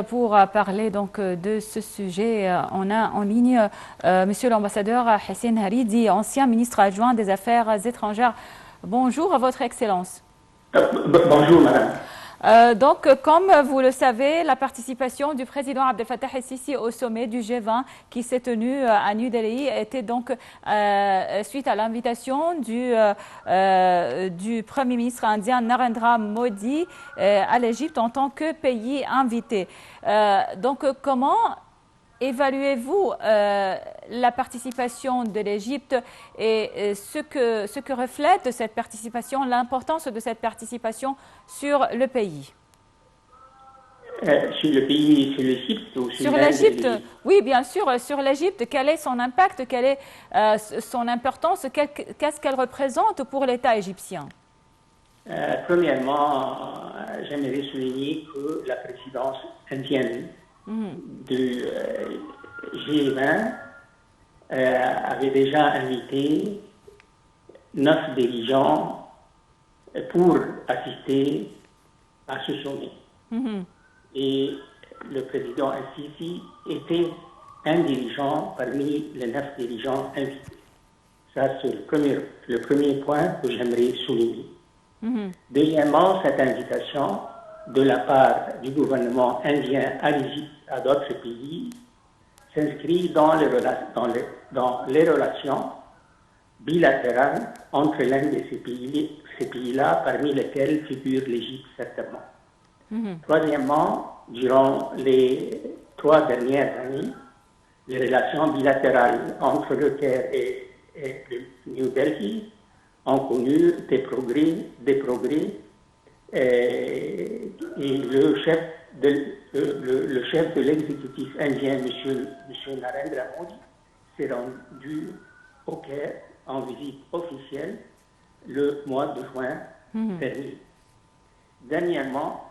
pour parler donc de ce sujet, on a en ligne Monsieur l'ambassadeur Hissène Haridi, ancien ministre adjoint des Affaires étrangères. Bonjour à Votre Excellence. Bonjour Madame. Donc, comme vous le savez, la participation du président Abdel Fattah el-Sisi au sommet du G20 qui s'est tenu à New Delhi était donc suite à l'invitation du Premier ministre indien Narendra Modi à l'Égypte en tant que pays invité. Donc, comment évaluez-vous la participation de l'Égypte et ce que reflète cette participation, l'importance de cette participation sur le pays? Sur le pays, sur l'Égypte ou sur l'Égypte? Oui, bien sûr, sur l'Égypte. Quel est son impact? Quelle est son importance? Qu'est-ce qu'elle représente pour l'État égyptien? Premièrement, j'aimerais souligner que la présidence indienne du G20 avait déjà invité 9 dirigeants pour assister à ce sommet. Et le président el-Sisi était un dirigeant parmi les 9 dirigeants invités. Ça, c'est le premier point que j'aimerais souligner. Deuxièmement, cette invitation de la part du gouvernement indien à l'Égypte, à d'autres pays, s'inscrit dans les relations bilatérales entre l'un de ces pays-là, parmi lesquels figure l'Égypte certainement. Troisièmement, durant les 3 dernières années, les relations bilatérales entre le Caire et New Delhi ont connu des progrès, et le chef de l'exécutif indien, M. Narendra Modi, s'est rendu au Caire en visite officielle le mois de juin dernier. Dernièrement,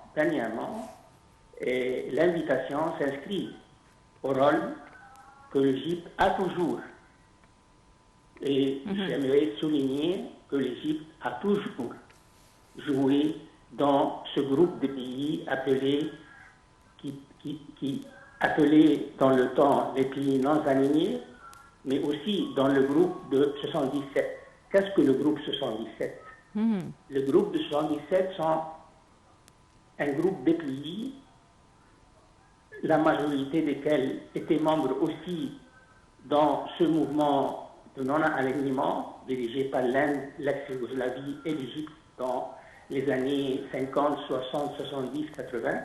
l'invitation s'inscrit au rôle que l'Égypte a toujours. Et j'aimerais souligner que l'Égypte a toujours joué dans ce groupe de pays appelés dans le temps les pays non alignés, mais aussi dans le groupe de 77. Qu'est-ce que le groupe 77? Le groupe de 77 sont un groupe de pays, la majorité desquels étaient membres aussi dans ce mouvement de non-alignement dirigé par l'Inde, l'ex-Yougoslavie et l'Égypte dans les années 50, 60, 70, 80.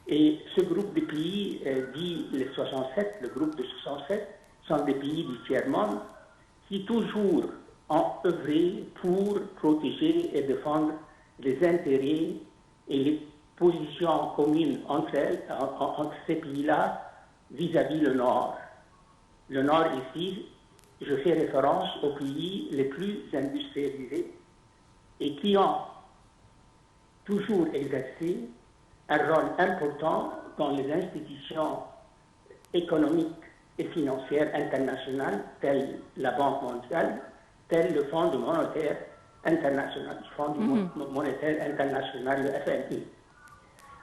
Et ce groupe de pays, dit les 67, le groupe de 67, sont des pays du tiers-monde qui toujours ont œuvré pour protéger et défendre les intérêts et les positions communes entre ces pays-là vis-à-vis le Nord. Le Nord ici, je fais référence aux pays les plus industrialisés et qui ont toujours exercé un rôle important dans les institutions économiques et financières internationales, telles la Banque mondiale, telles le Fonds monétaire international, le Fonds monétaire international, le FMI.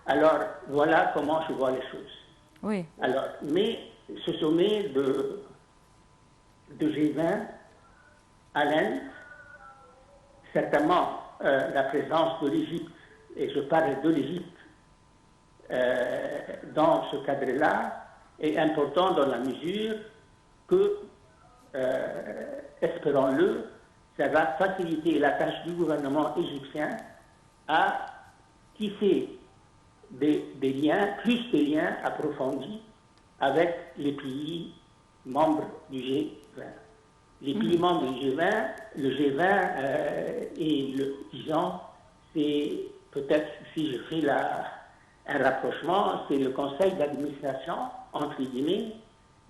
Alors, voilà comment je vois les choses. Oui. Alors, mais ce sommet de G20 à l'Inde, certainement la présence de l'Égypte, et je parle de l'Égypte, dans ce cadre-là, est important dans la mesure que, espérons-le, ça va faciliter la tâche du gouvernement égyptien à tisser des liens, plus de liens approfondis avec les pays membres du G20. Les pays membres du G20, le G20 disons, c'est peut-être, si je fais un rapprochement, c'est le conseil d'administration, entre guillemets,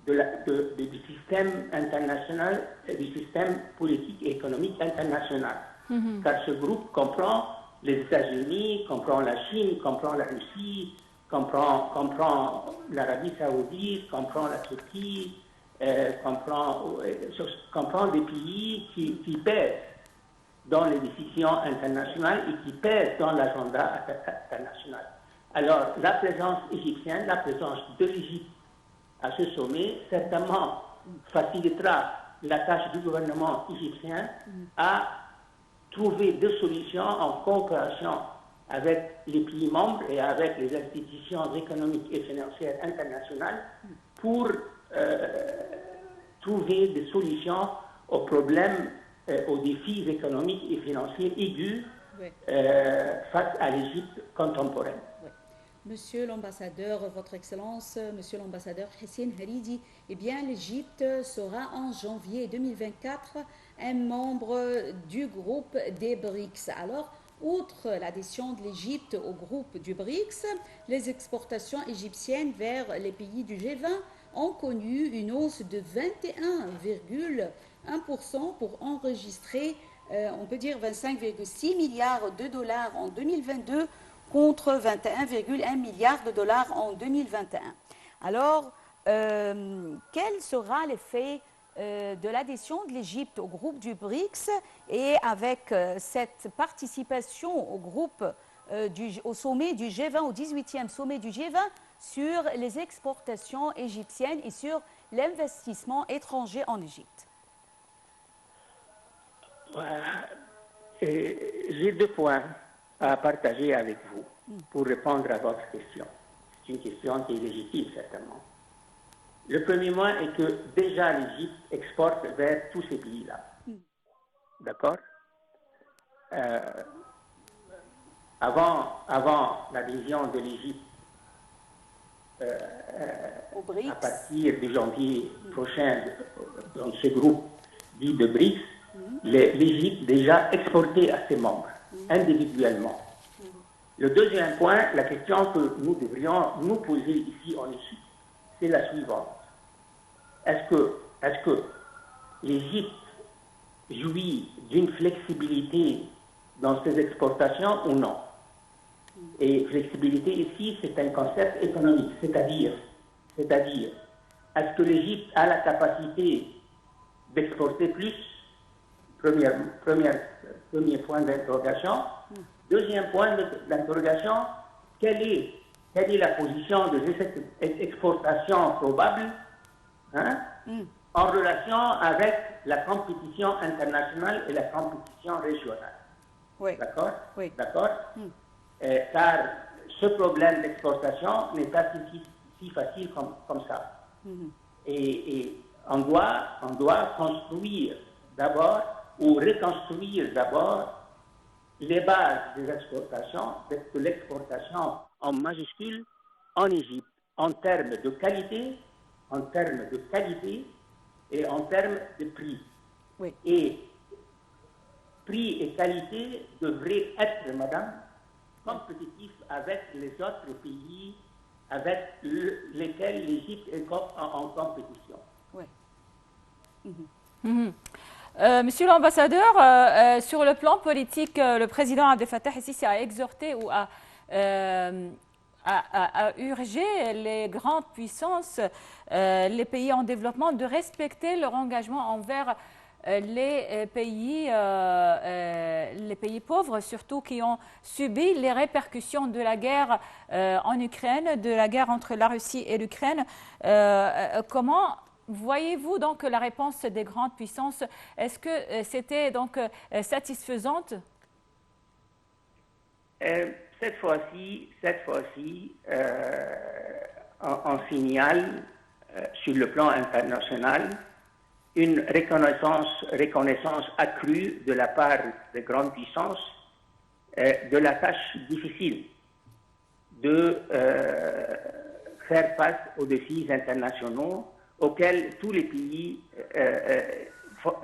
du système international, du système politique et économique international. Car ce groupe comprend les États-Unis, comprend la Chine, comprend la Russie, comprend l'Arabie Saoudite, comprend la Turquie, comprend des pays qui pèsent dans les décisions internationales et qui pèsent dans l'agenda international. Alors, la présence égyptienne, la présence de l'Égypte à ce sommet, certainement facilitera la tâche du gouvernement égyptien à trouver des solutions en coopération avec les pays membres et avec les institutions économiques et financières internationales pour trouver des solutions aux problèmes, aux défis économiques et financiers aigus face à l'Égypte contemporaine. Oui. Monsieur l'ambassadeur, Votre Excellence, Monsieur l'ambassadeur Hissène Haridi, eh bien l'Égypte sera en janvier 2024 un membre du groupe des BRICS. Alors, outre l'adhésion de l'Égypte au groupe du BRICS, les exportations égyptiennes vers les pays du G20 ont connu une hausse de 21,1% pour enregistrer, on peut dire, 25,6 milliards de dollars en 2022 contre 21,1 milliards de dollars en 2021. Alors, quel sera l'effet de l'adhésion de l'Égypte au groupe du BRICS et avec cette participation au groupe au sommet du G20, au 18e sommet du G20 sur les exportations égyptiennes et sur l'investissement étranger en Égypte? J'ai 2 points à partager avec vous pour répondre à votre question. C'est une question qui est légitime, certainement. Le premier point est que déjà l'Égypte exporte vers tous ces pays-là. D'accord? Avant l'adhésion de l'Égypte, à partir de janvier prochain, dans ce groupe dit de BRICS, l'Égypte déjà exportait à ses membres, individuellement. Le deuxième point, la question que nous devrions nous poser ici en Égypte, c'est la suivante. Est-ce que l'Égypte jouit d'une flexibilité dans ses exportations ou non? Et flexibilité ici, c'est un concept économique, c'est-à-dire, est-ce que l'Égypte a la capacité d'exporter plus? Premier point d'interrogation. Deuxième point d'interrogation, quelle est la position de cette exportation probable en relation avec la compétition internationale et la compétition régionale? Oui. D'accord? Oui. D'accord? Car ce problème d'exportation n'est pas si facile comme ça. Et on doit construire d'abord ou reconstruire d'abord les bases des exportations, de l'exportation en majuscule en Égypte, en termes de qualité et en termes de prix. Oui. Et prix et qualité devraient être, madame, compétitifs avec les autres pays avec lesquels l'Égypte est en compétition. Oui. Monsieur l'ambassadeur, sur le plan politique, le président Abdel Fattah el-Sisi a exhorté ou a urgé les grandes puissances, les pays en développement, de respecter leur engagement envers les pays pauvres, surtout qui ont subi les répercussions de la guerre en Ukraine, de la guerre entre la Russie et l'Ukraine. Comment voyez-vous donc la réponse des grandes puissances? Est-ce que c'était donc satisfaisante? Cette fois-ci, on signale sur le plan international une reconnaissance accrue de la part des grandes puissances de la tâche difficile de faire face aux défis internationaux auxquels tous les pays font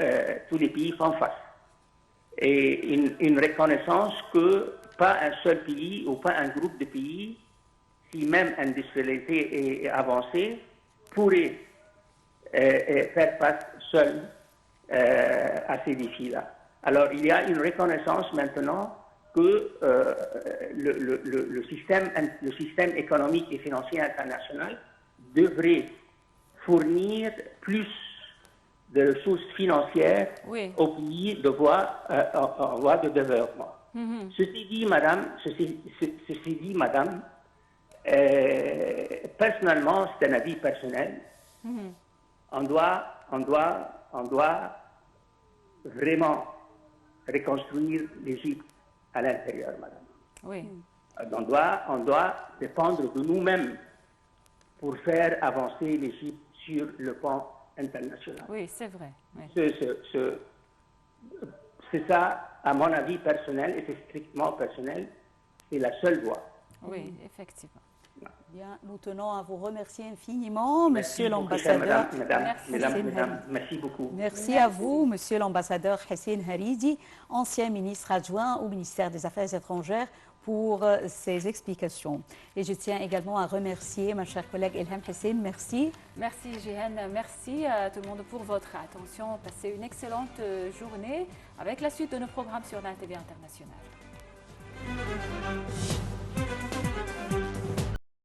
face. Et une reconnaissance que pas un seul pays ou pas un groupe de pays, si même industrialisé et avancé, pourrait faire face seul à ces défis-là. Alors, il y a une reconnaissance maintenant que le système économique et financier international devrait fournir plus de ressources financières aux pays en voie de développement. Ceci dit, madame, Personnellement, c'est un avis personnel. On doit vraiment reconstruire l'Égypte à l'intérieur, madame. Oui. On doit dépendre de nous-mêmes pour faire avancer l'Égypte sur le plan international. Oui, c'est vrai. Oui. C'est ça, à mon avis personnel, et c'est strictement personnel, c'est la seule voie. Oui, effectivement. Bien, nous tenons à vous remercier infiniment, Merci Monsieur beaucoup, l'ambassadeur. Merci beaucoup. Merci à vous, Monsieur l'ambassadeur Hessine Haridi, ancien ministre adjoint au ministère des Affaires étrangères, pour ces explications. Et je tiens également à remercier ma chère collègue Ilham Hessine. Merci. Merci Jihan, merci à tout le monde pour votre attention. Passez une excellente journée avec la suite de nos programmes sur la TV internationale.